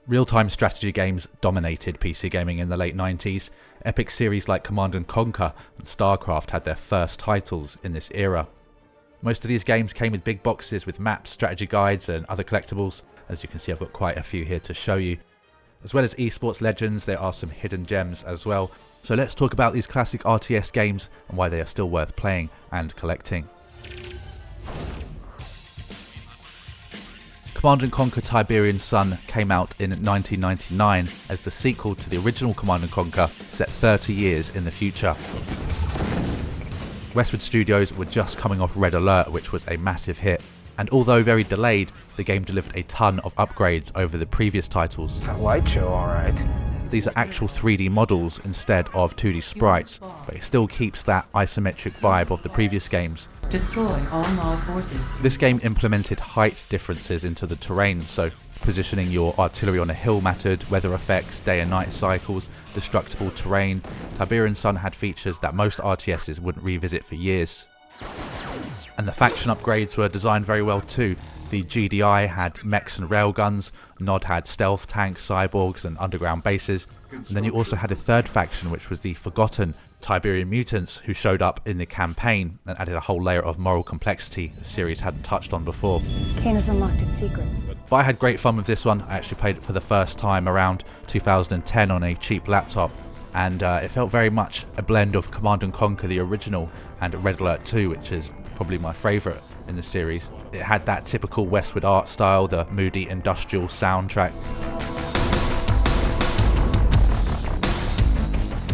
Real-time strategy games dominated PC gaming in the late 90s. Epic series like Command & Conquer and StarCraft had their first titles in this era. Most of these games came with big boxes with maps, strategy guides and other collectibles. As you can see, I've got quite a few here to show you. As well as esports legends, there are some hidden gems as well. So let's talk about these classic RTS games and why they are still worth playing and collecting. Command & Conquer Tiberian Sun came out in 1999 as the sequel to the original Command & Conquer, set 30 years in the future. Westwood Studios were just coming off Red Alert, which was a massive hit, and although very delayed, the game delivered a ton of upgrades over the previous titles. It's a light show, alright. These are actual 3D models instead of 2D sprites, but it still keeps that isometric vibe of the previous games. Destroy all mob forces. This game implemented height differences into the terrain, so positioning your artillery on a hill mattered, weather effects, day and night cycles, destructible terrain. Tiberian Sun had features that most RTSs wouldn't revisit for years. And the faction upgrades were designed very well too. The GDI had mechs and railguns, Nod had stealth tanks, cyborgs and underground bases, and then you also had a third faction which was the Forgotten Tiberian mutants, who showed up in the campaign and added a whole layer of moral complexity the series hadn't touched on before. Kane has unlocked its secrets. But I had great fun with this one. I actually played it for the first time around 2010 on a cheap laptop, and it felt very much a blend of Command & Conquer the original and Red Alert 2, which is probably my favourite in the series. It had that typical Westwood art style, the moody industrial soundtrack.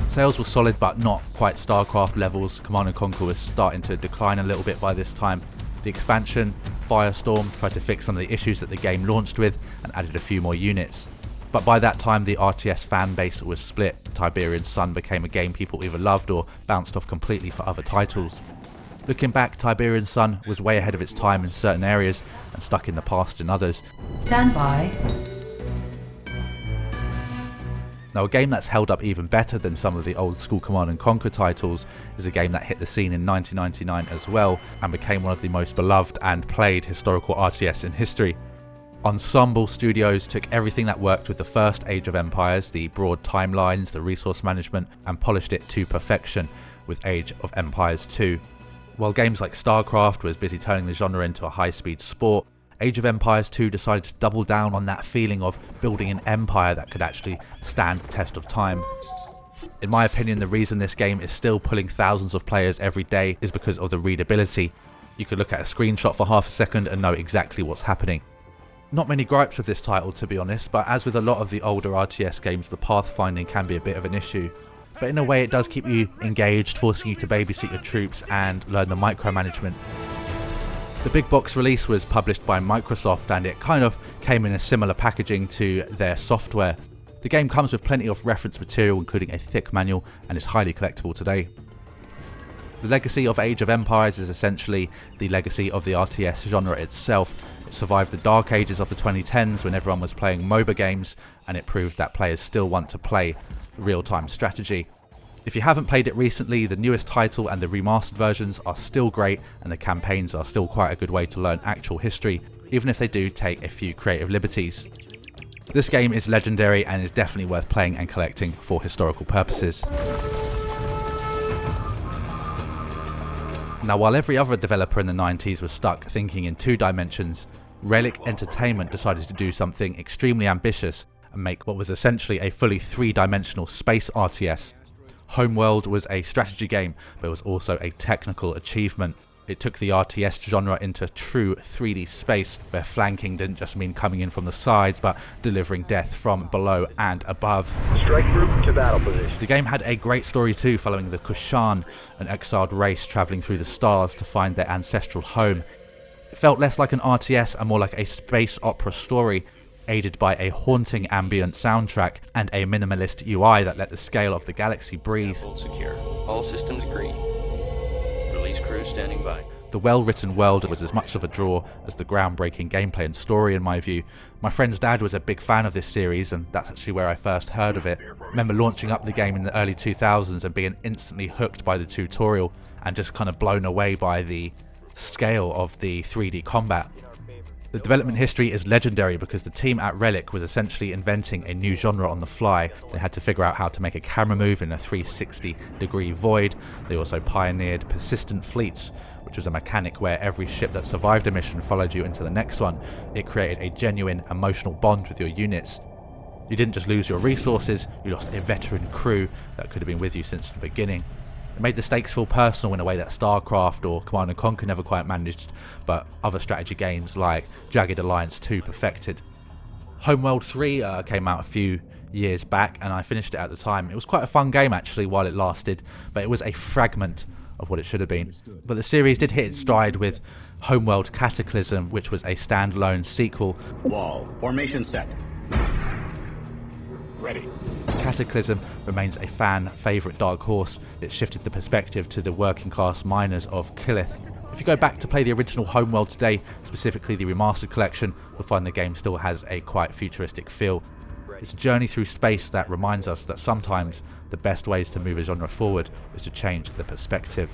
Sales were solid but not quite StarCraft levels. Command & Conquer was starting to decline a little bit by this time. The expansion, Firestorm, tried to fix some of the issues that the game launched with and added a few more units. But by that time the RTS fan base was split. Tiberian Sun became a game people either loved or bounced off completely for other titles. Looking back, Tiberian Sun was way ahead of its time in certain areas and stuck in the past in others. Stand by. Now, a game that's held up even better than some of the old school Command & Conquer titles is a game that hit the scene in 1999 as well and became one of the most beloved and played historical RTS in history. Ensemble Studios took everything that worked with the first Age of Empires, the broad timelines, the resource management, and polished it to perfection with Age of Empires 2. While games like StarCraft was busy turning the genre into a high-speed sport, Age of Empires 2 decided to double down on that feeling of building an empire that could actually stand the test of time. In my opinion, the reason this game is still pulling thousands of players every day is because of the readability. You could look at a screenshot for half a second and know exactly what's happening. Not many gripes with this title, to be honest, but as with a lot of the older RTS games, the pathfinding can be a bit of an issue. But in a way it does keep you engaged, forcing you to babysit your troops and learn the micromanagement. The big box release was published by Microsoft and it kind of came in a similar packaging to their software. The game comes with plenty of reference material, including a thick manual, and is highly collectible today. The legacy of Age of Empires is essentially the legacy of the RTS genre itself. It survived the dark ages of the 2010s when everyone was playing MOBA games, and it proved that players still want to play real-time strategy. If you haven't played it recently, the newest title and the remastered versions are still great, and the campaigns are still quite a good way to learn actual history, even if they do take a few creative liberties. This game is legendary and is definitely worth playing and collecting for historical purposes. Now, while every other developer in the 90s was stuck thinking in 2 dimensions, Relic Entertainment decided to do something extremely ambitious and make what was essentially a fully 3-dimensional space RTS. Homeworld was a strategy game, but it was also a technical achievement. It took the RTS genre into true 3D space, where flanking didn't just mean coming in from the sides, but delivering death from below and above. Strike group to battle position. The game had a great story too, following the Kushan, an exiled race travelling through the stars to find their ancestral home. It felt less like an RTS and more like a space opera story, aided by a haunting ambient soundtrack and a minimalist UI that let the scale of the galaxy breathe. Secure. All systems green. Release crew standing by. The well-written world was as much of a draw as the groundbreaking gameplay and story in my view. My friend's dad was a big fan of this series, and that's actually where I first heard of it. I remember launching up the game in the early 2000s and being instantly hooked by the tutorial and just kind of blown away by the scale of the 3D combat. The development history is legendary because the team at Relic was essentially inventing a new genre on the fly. They had to figure out how to make a camera move in a 360-degree void. They also pioneered persistent fleets, which was a mechanic where every ship that survived a mission followed you into the next one. It created a genuine emotional bond with your units. You didn't just lose your resources, you lost a veteran crew that could have been with you since the beginning. It made the stakes feel personal in a way that StarCraft or Command & Conquer never quite managed, but other strategy games like Jagged Alliance 2 perfected. Homeworld 3 came out a few years back and I finished it at the time. It was quite a fun game actually while it lasted, but it was a fragment of what it should have been. But the series did hit its stride with Homeworld Cataclysm, which was a standalone sequel. Wall, formation set. Ready. Cataclysm remains a fan favourite dark horse. It shifted the perspective to the working class miners of Killith. If you go back to play the original Homeworld today, specifically the remastered collection, you'll find the game still has a quite futuristic feel. It's a journey through space that reminds us that sometimes the best ways to move a genre forward is to change the perspective.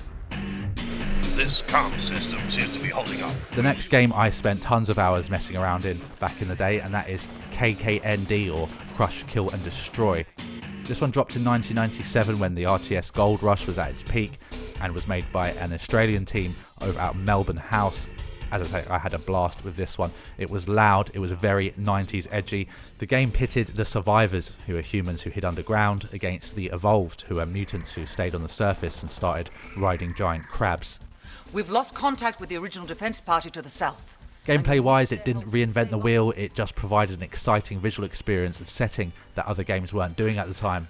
This comm system seems to be holding up. The next game I spent tons of hours messing around in back in the day, and that is KKND, or Crush, Kill and Destroy. This one dropped in 1997 when the RTS gold rush was at its peak and was made by an Australian team over at Melbourne House. As I say, I had a blast with this one. It was loud, it was very 90s edgy. The game pitted the survivors, who are humans who hid underground, against the evolved, who are mutants who stayed on the surface and started riding giant crabs. We've lost contact with the original defense party to the south. Gameplay wise, it didn't reinvent the wheel, it just provided an exciting visual experience and setting that other games weren't doing at the time.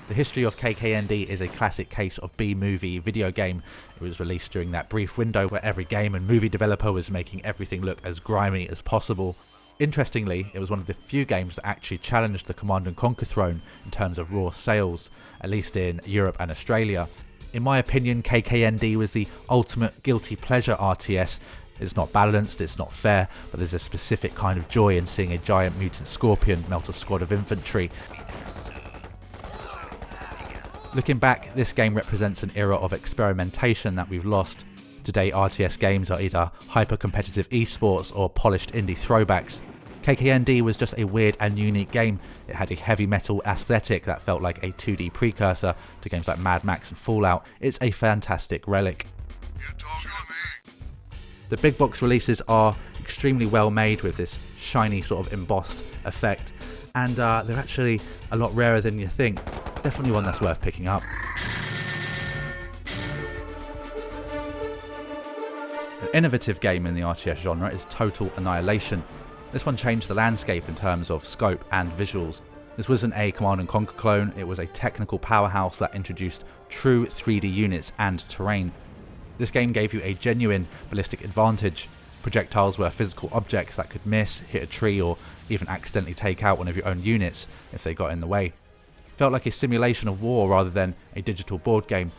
The history of KKND is a classic case of B-movie video game. It was released during that brief window where every game and movie developer was making everything look as grimy as possible. Interestingly, it was one of the few games that actually challenged the Command & Conquer throne in terms of raw sales, at least in Europe and Australia. In my opinion, KKND was the ultimate guilty pleasure RTS. It's not balanced, it's not fair, but there's a specific kind of joy in seeing a giant mutant scorpion melt a squad of infantry. Looking back, this game represents an era of experimentation that we've lost. Today, RTS games are either hyper-competitive esports or polished indie throwbacks. KKND was just a weird and unique game. It had a heavy metal aesthetic that felt like a 2D precursor to games like Mad Max and Fallout. It's a fantastic relic. The big box releases are extremely well made with this shiny sort of embossed effect, and they're actually a lot rarer than you think. Definitely one that's worth picking up. An innovative game in the RTS genre is Total Annihilation. This one changed the landscape in terms of scope and visuals. This wasn't a Command & Conquer clone, it was a technical powerhouse that introduced true 3D units and terrain. This game gave you a genuine ballistic advantage. Projectiles were physical objects that could miss, hit a tree, or even accidentally take out one of your own units if they got in the way. It felt like a simulation of war rather than a digital board game.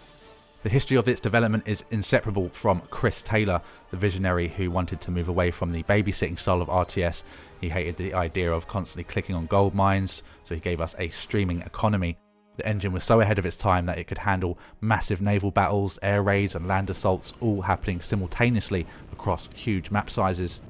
The history of its development is inseparable from Chris Taylor, the visionary who wanted to move away from the babysitting style of RTS. He hated the idea of constantly clicking on gold mines, so he gave us a streaming economy. The engine was so ahead of its time that it could handle massive naval battles, air raids and land assaults, all happening simultaneously across huge map sizes.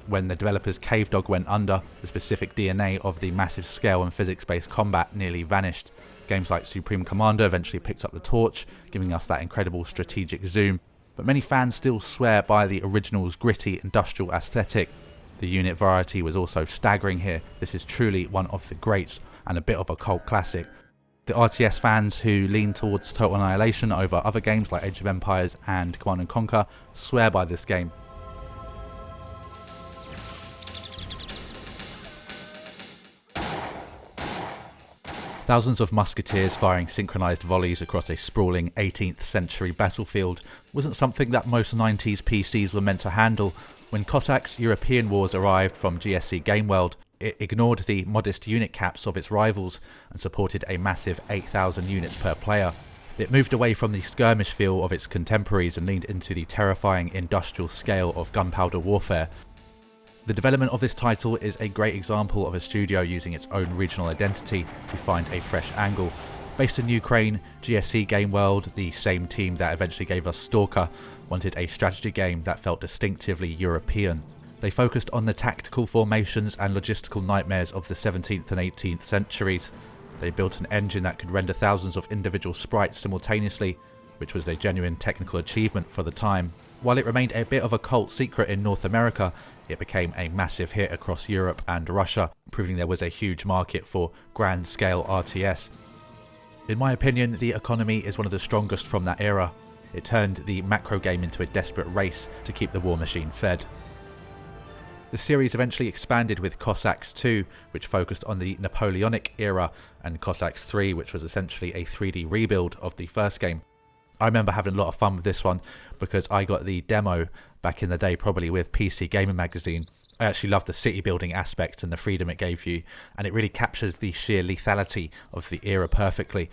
When the developers' cave dog went under, the specific DNA of the massive scale and physics-based combat nearly vanished. Games like Supreme Commander eventually picked up the torch, giving us that incredible strategic zoom, but many fans still swear by the original's gritty industrial aesthetic. The unit variety was also staggering here. This is truly one of the greats and a bit of a cult classic. The RTS fans who lean towards Total Annihilation over other games like Age of Empires and Command & Conquer swear by this game. Thousands of musketeers firing synchronised volleys across a sprawling 18th century battlefield wasn't something that most 90s PCs were meant to handle. When Cossacks European Wars arrived from GSC Gameworld, it ignored the modest unit caps of its rivals and supported a massive 8,000 units per player. It moved away from the skirmish feel of its contemporaries and leaned into the terrifying industrial scale of gunpowder warfare. The development of this title is a great example of a studio using its own regional identity to find a fresh angle. Based in Ukraine, GSC Gameworld, the same team that eventually gave us Stalker, wanted a strategy game that felt distinctively European. They focused on the tactical formations and logistical nightmares of the 17th and 18th centuries. They built an engine that could render thousands of individual sprites simultaneously, which was a genuine technical achievement for the time. While it remained a bit of a cult secret in North America, it became a massive hit across Europe and Russia, proving there was a huge market for grand-scale RTS. In my opinion, the economy is one of the strongest from that era. It turned the macro game into a desperate race to keep the war machine fed. The series eventually expanded with Cossacks 2, which focused on the Napoleonic era, and Cossacks 3, which was essentially a 3D rebuild of the first game. I remember having a lot of fun with this one because I got the demo back in the day, probably with PC Gamer magazine. I actually loved the city building aspect and the freedom it gave you, and it really captures the sheer lethality of the era perfectly.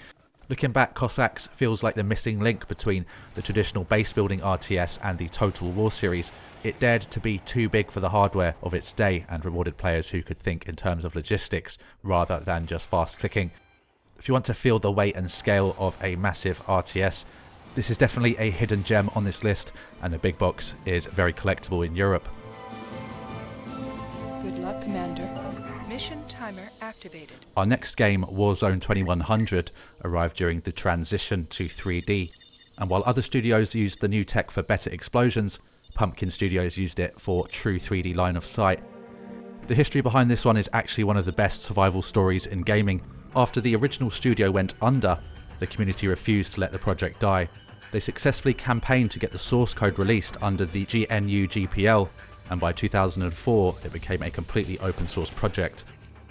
Looking back, Cossacks feels like the missing link between the traditional base building RTS and the Total War series. It dared to be too big for the hardware of its day and rewarded players who could think in terms of logistics rather than just fast clicking. If you want to feel the weight and scale of a massive RTS, this is definitely a hidden gem on this list, and the big box is very collectible in Europe. Good luck, Commander. Mission timer activated. Our next game, Warzone 2100, arrived during the transition to 3D, and while other studios used the new tech for better explosions, Pumpkin Studios used it for true 3D line of sight. The history behind this one is actually one of the best survival stories in gaming. After the original studio went under, the community refused to let the project die. They successfully campaigned to get the source code released under the GNU GPL, and by 2004 it became a completely open source project.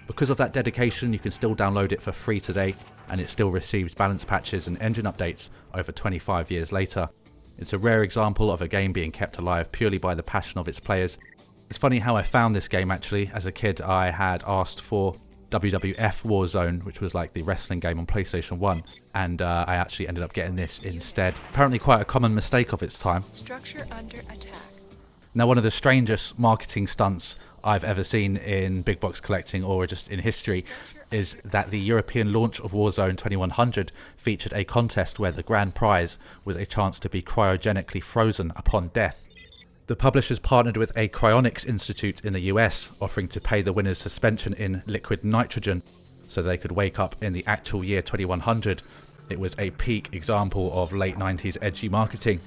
Because of that dedication, you can still download it for free today, and it still receives balance patches and engine updates over 25 years later. It's a rare example of a game being kept alive purely by the passion of its players. It's funny how I found this game actually. As a kid, I had asked for WWF Warzone, which was like the wrestling game on PlayStation 1, and I actually ended up getting this instead. Apparently quite a common mistake of its time. Structure under attack. Now, one of the strangest marketing stunts I've ever seen in big box collecting or just in history is that the European launch of Warzone 2100 featured a contest where the grand prize was a chance to be cryogenically frozen upon death. The publishers partnered with a cryonics institute in the US, offering to pay the winners suspension in liquid nitrogen so they could wake up in the actual year 2100. It was a peak example of late 90s edgy marketing.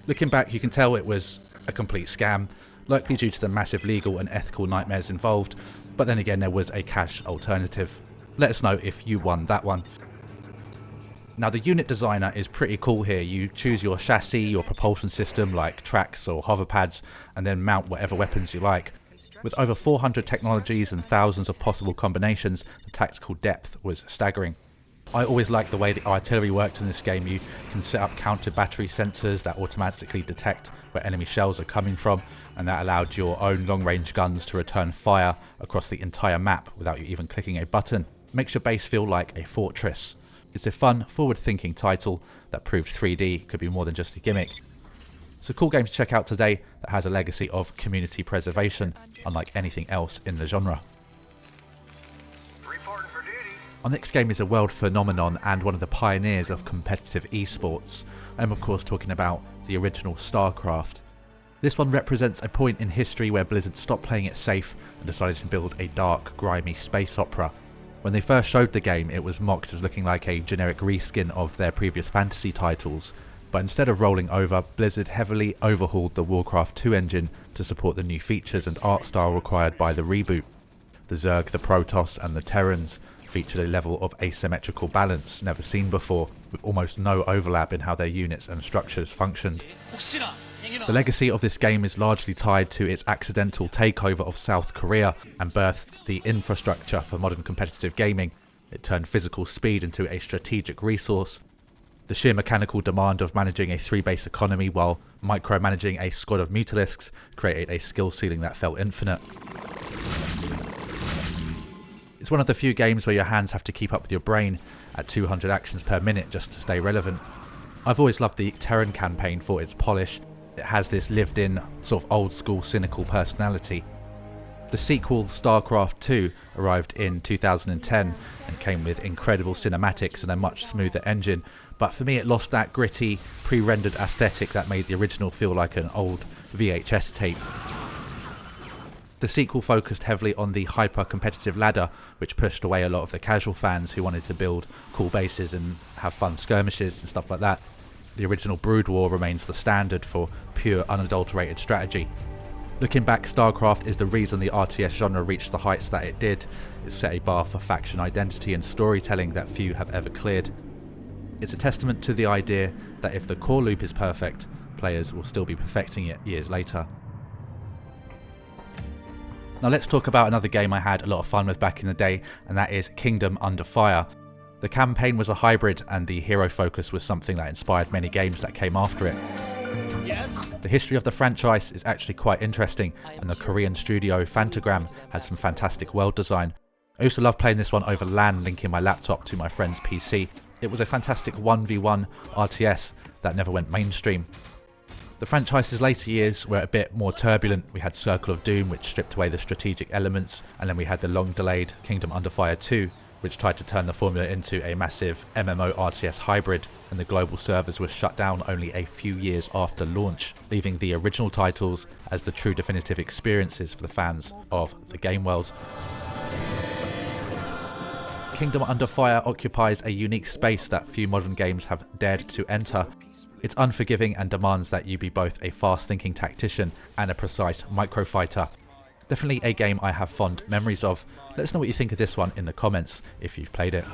Looking back, you can tell it was a complete scam, likely due to the massive legal and ethical nightmares involved, but then again there was a cash alternative. Let us know if you won that one. Now, the unit designer is pretty cool here. You choose your chassis, your propulsion system like tracks or hover pads, and then mount whatever weapons you like. With over 400 technologies and thousands of possible combinations, the tactical depth was staggering. I always liked the way the artillery worked in this game. You can set up counter battery sensors that automatically detect where enemy shells are coming from, and that allowed your own long-range guns to return fire across the entire map without you even clicking a button. It makes your base feel like a fortress. It's a fun, forward-thinking title that proved 3D could be more than just a gimmick. It's a cool game to check out today that has a legacy of community preservation, unlike anything else in the genre. Our next game is a world phenomenon and one of the pioneers of competitive esports. I'm of course talking about the original StarCraft. This one represents a point in history where Blizzard stopped playing it safe and decided to build a dark, grimy space opera. When they first showed the game, it was mocked as looking like a generic reskin of their previous fantasy titles, but instead of rolling over, Blizzard heavily overhauled the Warcraft 2 engine to support the new features and art style required by the reboot. The Zerg, the Protoss and the Terrans featured a level of asymmetrical balance never seen before, with almost no overlap in how their units and structures functioned. The legacy of this game is largely tied to its accidental takeover of South Korea and birthed the infrastructure for modern competitive gaming. It turned physical speed into a strategic resource. The sheer mechanical demand of managing a 3-base economy while micromanaging a squad of mutalisks created a skill ceiling that felt infinite. It's one of the few games where your hands have to keep up with your brain at 200 actions per minute just to stay relevant. I've always loved the Terran campaign for its polish. It has this lived-in, sort of old-school, cynical personality. The sequel, StarCraft 2, arrived in 2010 and came with incredible cinematics and a much smoother engine, but for me it lost that gritty, pre-rendered aesthetic that made the original feel like an old VHS tape. The sequel focused heavily on the hyper-competitive ladder, which pushed away a lot of the casual fans who wanted to build cool bases and have fun skirmishes and stuff like that. The original Brood War remains the standard for pure, unadulterated strategy. Looking back, StarCraft is the reason the RTS genre reached the heights that it did. It set a bar for faction identity and storytelling that few have ever cleared. It's a testament to the idea that if the core loop is perfect, players will still be perfecting it years later. Now let's talk about another game I had a lot of fun with back in the day, and that is Kingdom Under Fire. The campaign was a hybrid, and the hero focus was something that inspired many games that came after it. Yes. The history of the franchise is actually quite interesting, and the Korean studio Fantagram had some fantastic world design. I used to love playing this one over LAN, linking my laptop to my friend's PC. It was a fantastic 1v1 RTS that never went mainstream. The franchise's later years were a bit more turbulent. We had Circle of Doom, which stripped away the strategic elements, and then we had the long-delayed Kingdom Under Fire 2, which tried to turn the formula into a massive MMO RTS hybrid, and the global servers were shut down only a few years after launch, leaving the original titles as the true definitive experiences for the fans of the game world. Kingdom Under Fire occupies a unique space that few modern games have dared to enter. It's unforgiving and demands that you be both a fast-thinking tactician and a precise microfighter. Definitely a game I have fond memories of. Let us know what you think of this one in the comments if you've played it.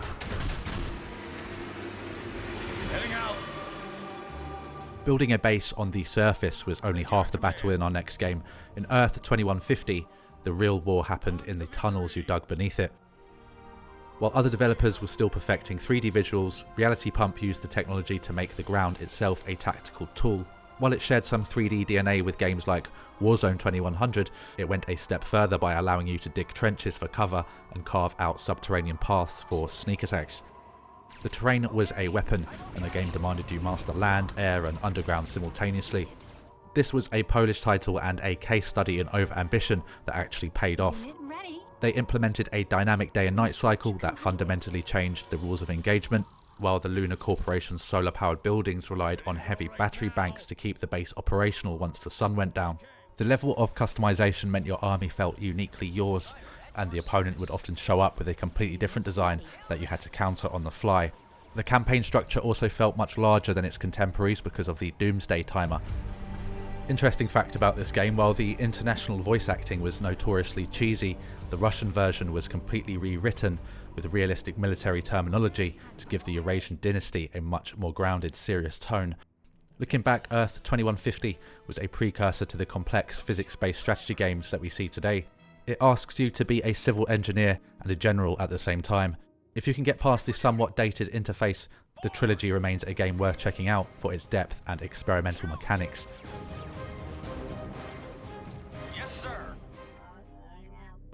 Building a base on the surface was only half the battle in our next game. In Earth 2150, the real war happened in the tunnels you dug beneath it. While other developers were still perfecting 3D visuals, Reality Pump used the technology to make the ground itself a tactical tool. While it shared some 3D DNA with games like Warzone 2100, it went a step further by allowing you to dig trenches for cover and carve out subterranean paths for sneak attacks. The terrain was a weapon, and the game demanded you master land, air and underground simultaneously. This was a Polish title and a case study in over-ambition that actually paid off. They implemented a dynamic day and night cycle that fundamentally changed the rules of engagement, while the Lunar Corporation's solar-powered buildings relied on heavy battery banks to keep the base operational once the sun went down. The level of customization meant your army felt uniquely yours, and the opponent would often show up with a completely different design that you had to counter on the fly. The campaign structure also felt much larger than its contemporaries because of the Doomsday timer. Interesting fact about this game, while the international voice acting was notoriously cheesy, the Russian version was completely rewritten with realistic military terminology to give the Eurasian dynasty a much more grounded, serious tone. Looking back, Earth 2150 was a precursor to the complex physics-based strategy games that we see today. It asks you to be a civil engineer and a general at the same time. If you can get past the somewhat dated interface, the trilogy remains a game worth checking out for its depth and experimental mechanics.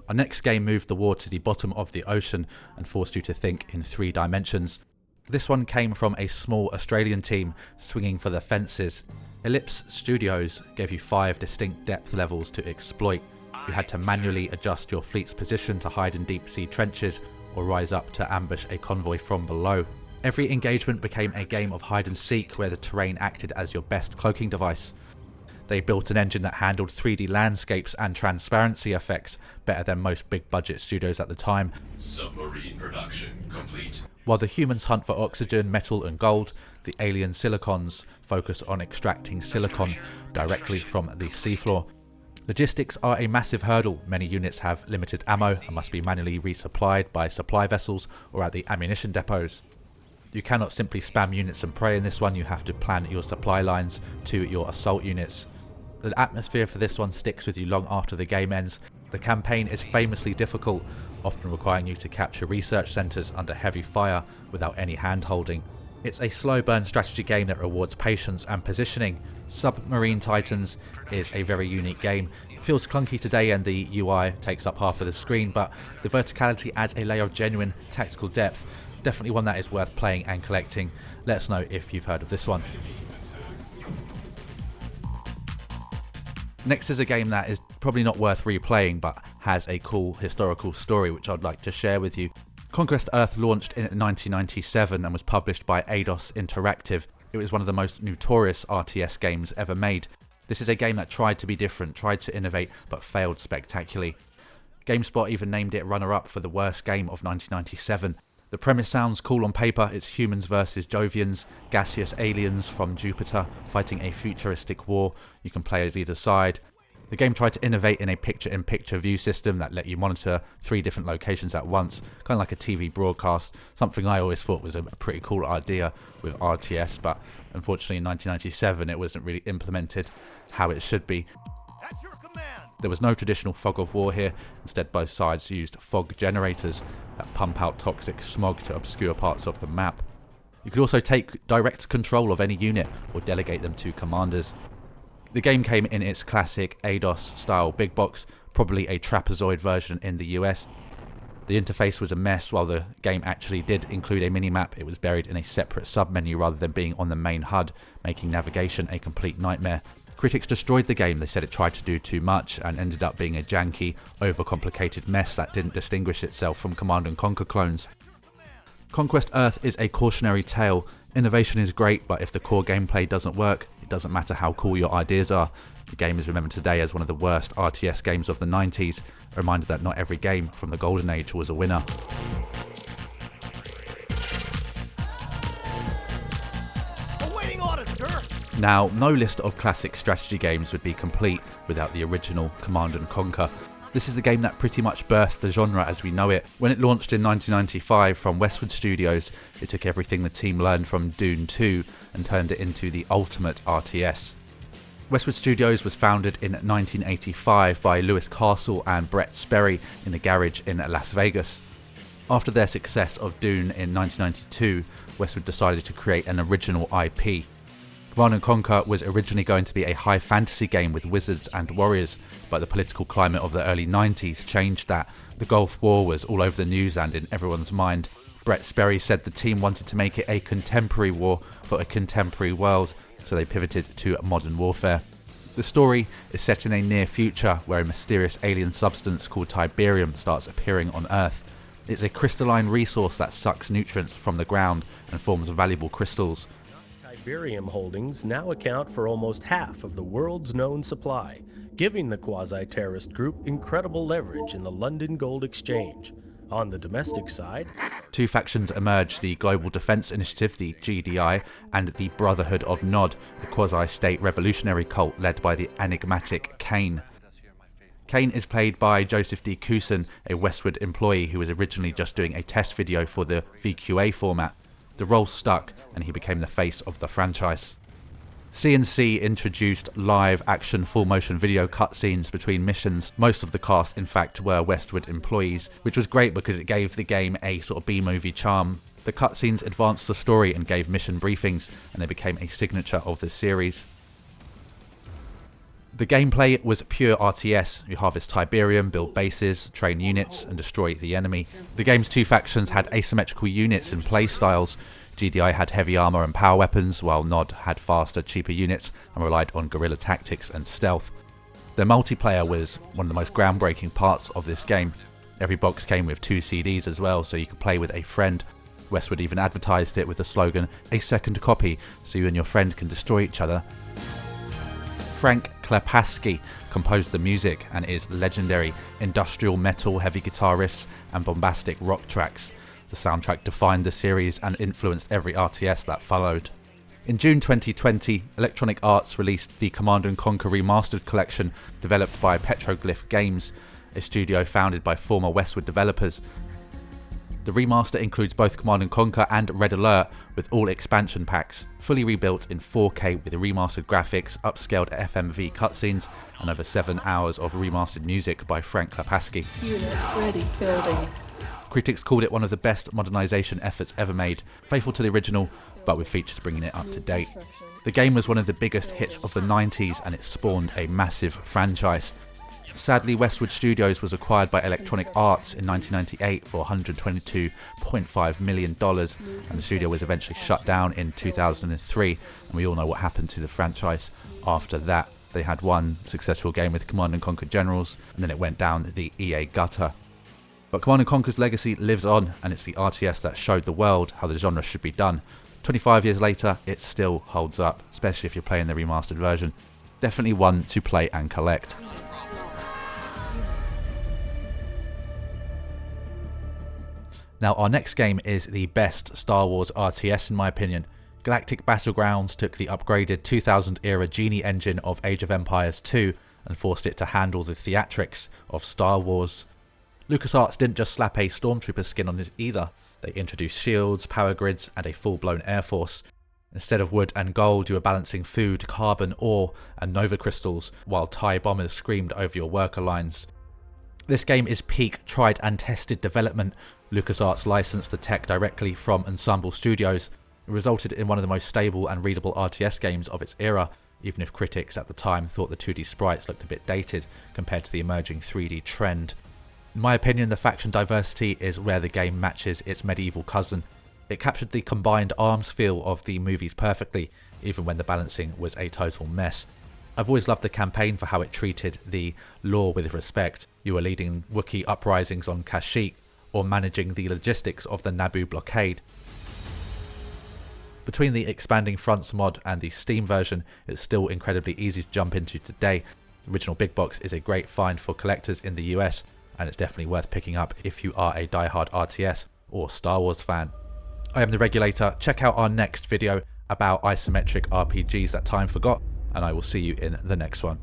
Our next game moved the war to the bottom of the ocean and forced you to think in 3 dimensions. This one came from a small Australian team swinging for the fences. Ellipse Studios gave you 5 distinct depth levels to exploit. You had to manually adjust your fleet's position to hide in deep sea trenches or rise up to ambush a convoy from below. Every engagement became a game of hide and seek where the terrain acted as your best cloaking device. They built an engine that handled 3D landscapes and transparency effects better than most big budget studios at the time. Submarine production complete. While the humans hunt for oxygen, metal and gold, the alien silicons focus on extracting silicon directly from the seafloor. Logistics are a massive hurdle. Many units have limited ammo and must be manually resupplied by supply vessels or at the ammunition depots. You cannot simply spam units and pray in this one, you have to plan your supply lines to your assault units. The atmosphere for this one sticks with you long after the game ends. The campaign is famously difficult, often requiring you to capture research centres under heavy fire without any hand-holding. It's a slow burn strategy game that rewards patience and positioning. Submarine Titans is a very unique game. It feels clunky today and the UI takes up half of the screen, but the verticality adds a layer of genuine tactical depth. Definitely one that is worth playing and collecting. Let us know if you've heard of this one. Next is a game that is probably not worth replaying but has a cool historical story which I'd like to share with you. Conquest Earth launched in 1997 and was published by Eidos Interactive. It was one of the most notorious RTS games ever made. This is a game that tried to be different, tried to innovate, but failed spectacularly. GameSpot even named it runner-up for the worst game of 1997. The premise sounds cool on paper. It's humans versus Jovians, gaseous aliens from Jupiter, fighting a futuristic war. You can play as either side. The game tried to innovate in a picture-in-picture view system that let you monitor 3 different locations at once, kind of like a TV broadcast, something I always thought was a pretty cool idea with RTS, but unfortunately in 1997 it wasn't really implemented how it should be. There was no traditional fog of war here. Instead, both sides used fog generators that pump out toxic smog to obscure parts of the map. You could also take direct control of any unit or delegate them to commanders. The game came in its classic ADOS-style big box, probably a trapezoid version in the US. The interface was a mess. While the game actually did include a mini-map, it was buried in a separate sub-menu rather than being on the main HUD, making navigation a complete nightmare. Critics destroyed the game. They said it tried to do too much and ended up being a janky, overcomplicated mess that didn't distinguish itself from Command & Conquer clones. Conquest Earth is a cautionary tale. Innovation is great, but if the core gameplay doesn't work, it doesn't matter how cool your ideas are. The game is remembered today as one of the worst RTS games of the 90s, a reminder that not every game from the Golden Age was a winner. Now, no list of classic strategy games would be complete without the original Command & Conquer. This is the game that pretty much birthed the genre as we know it. When it launched in 1995 from Westwood Studios, it took everything the team learned from Dune 2 and turned it into the ultimate RTS. Westwood Studios was founded in 1985 by Lewis Castle and Brett Sperry in a garage in Las Vegas. After their success of Dune in 1992, Westwood decided to create an original IP. Command & Conquer was originally going to be a high fantasy game with wizards and warriors, but the political climate of the early 90s changed that. The Gulf War was all over the news and in everyone's mind. Brett Sperry said the team wanted to make it a contemporary war for a contemporary world, so they pivoted to modern warfare. The story is set in a near future where a mysterious alien substance called Tiberian starts appearing on Earth. It's a crystalline resource that sucks nutrients from the ground and forms valuable crystals. Tiberium holdings now account for almost half of the world's known supply, giving the quasi-terrorist group incredible leverage in the London Gold Exchange. On the domestic side, 2 factions emerged: the Global Defense Initiative, the GDI, and the Brotherhood of Nod, a quasi-state revolutionary cult led by the enigmatic Kane. Kane is played by Joseph D. Cousin, a Westwood employee who was originally just doing a test video for the VQA format. The role stuck, and he became the face of the franchise. C&C introduced live action full motion video cutscenes between missions. Most of the cast, in fact, were Westwood employees, which was great because it gave the game a sort of B-movie charm. The cutscenes advanced the story and gave mission briefings, and they became a signature of the series. The gameplay was pure RTS. You harvest Tiberium, build bases, train units, and destroy the enemy. The game's 2 factions had asymmetrical units and playstyles. GDI had heavy armor and power weapons, while Nod had faster, cheaper units and relied on guerrilla tactics and stealth. The multiplayer was one of the most groundbreaking parts of this game. Every box came with 2 CDs as well, so you could play with a friend. Westwood even advertised it with the slogan, "A second copy, so you and your friend can destroy each other." Frank Klepacki composed the music and is legendary. Industrial metal, heavy guitar riffs, and bombastic rock tracks. The soundtrack defined the series and influenced every RTS that followed. In June 2020, Electronic Arts released the Command & Conquer Remastered Collection, developed by Petroglyph Games, a studio founded by former Westwood developers. The remaster includes both Command & Conquer and Red Alert, with all expansion packs, fully rebuilt in 4K with remastered graphics, upscaled FMV cutscenes, and over 7 hours of remastered music by Frank Klepacki. Unit ready building. Critics called it one of the best modernization efforts ever made, faithful to the original, but with features bringing it up to date. The game was one of the biggest hits of the 90s, and it spawned a massive franchise. Sadly, Westwood Studios was acquired by Electronic Arts in 1998 for $122.5 million, and the studio was eventually shut down in 2003, and we all know what happened to the franchise after that. They had one successful game with Command & Conquer Generals, and then it went down the EA gutter. But Command & Conquer's legacy lives on, and it's the RTS that showed the world how the genre should be done. 25 years later, it still holds up, especially if you're playing the remastered version. Definitely one to play and collect. Now our next game is the best Star Wars RTS in my opinion. Galactic Battlegrounds took the upgraded 2000 era Genie engine of Age of Empires 2 and forced it to handle the theatrics of Star Wars. LucasArts didn't just slap a Stormtrooper skin on it either. They introduced shields, power grids and a full-blown air force. Instead of wood and gold, you were balancing food, carbon, ore and nova crystals, while TIE bombers screamed over your worker lines. This game is peak tried and tested development. LucasArts licensed the tech directly from Ensemble Studios. It resulted in one of the most stable and readable RTS games of its era, even if critics at the time thought the 2D sprites looked a bit dated compared to the emerging 3D trend. In my opinion, the faction diversity is where the game matches its medieval cousin. It captured the combined arms feel of the movies perfectly, even when the balancing was a total mess. I've always loved the campaign for how it treated the lore with respect. You were leading Wookiee uprisings on Kashyyyk, or managing the logistics of the Naboo blockade. Between the Expanding Fronts mod and the Steam version, it's still incredibly easy to jump into today. The original big box is a great find for collectors in the US, and it's definitely worth picking up if you are a diehard RTS or Star Wars fan. I am the Regulator. Check out our next video about isometric RPGs that time forgot, and I will see you in the next one.